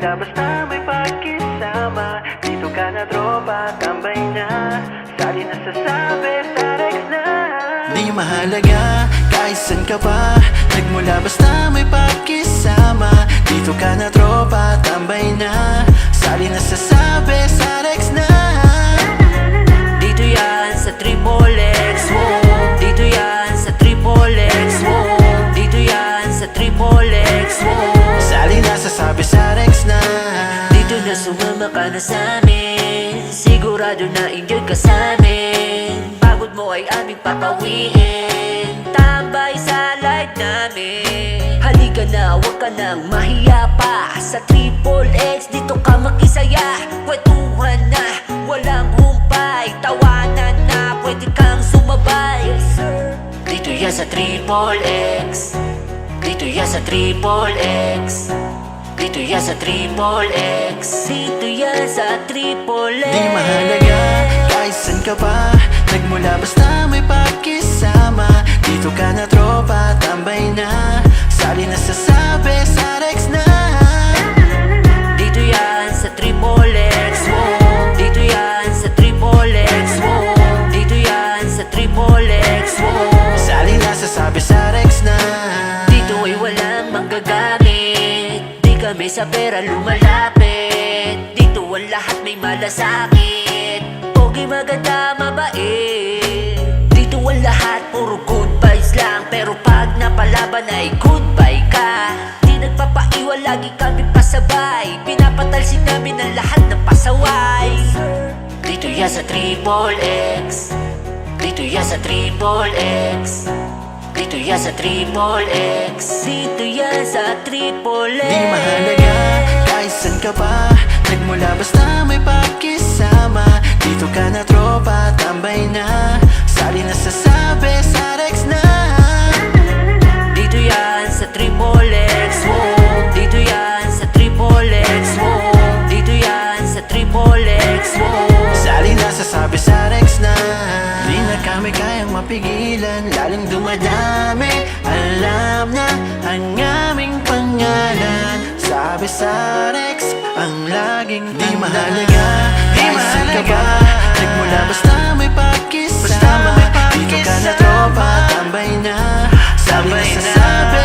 Nagmula basta may pagkisama, dito ka na tropa, tambay na. Sali na sasabi, Sarex na. Di mahalaga kahit saan ka pa, nagmula basta may pagkisama, dito ka na tropa, tambay na. Sali na sasabi, Sarex na. Dito yan sa Triple X, wow. Dito yan sa Triple X, wow. Dito yan sa Triple X, wow. Sali na sasabi, Sarex na. Dito na sumama ka na sa'min, sigurado na enjoy ka sa'min. Pagod mo ay aming papawiin, tambay sa life namin. Halika na, huwag ka nang mahiya pa, sa Triple X dito ka makisaya. Kwentuhan na, walang humpay, tawanan na, pwede kang sumabay. Dito yan sa Triple X, dito yan sa Triple X, dito yan sa Triple X, dito yan sa Triple X. Di mahalaga kahit saan ka pa, nagmula basta may pagkisama, dito ka na tropa, tambay na. Sali na sasabi, Sarex na. Dito yan sa Triple X, wow. Dito yan sa Triple X, wow. Dito yan sa Triple X, wow. Sali na sasabi, Sarex na. Dito ay walang manggagamit, di kami sa pera lumalapit. Dito ang lahat may malasakit, pogi maganda mabait. Dito ang lahat puro good vibes lang, pero pag napalaban ay goodbye ka. Di nagpapaiwan, lagi kami pasabay, pinapatalsik namin ang lahat ng pasaway. Dito yan sa Triple X, dito yan sa Triple X, dito yan sa Triple X, dito yan sa Triple X. Di mahalaga kahit saan ka pa, nagmula basta may pagkisama, dito ka na tropa, tambay na. Sali na sasabi, Sarex na. Dito yan sa Triple X, wow. Dito yan sa Triple X, wow. Dito yan sa Triple X, wow. Sali na sasabi, Sarex na. Di na kami kayang mapigilan, lalong dumadami. Alam na ang aming pangalan, sabi Sarex ang laging tanda. Di mahalaga kahit saan ka ba, nagmula basta may pagkisama, dito ka na tropa, tambay na. Sali na sasabi,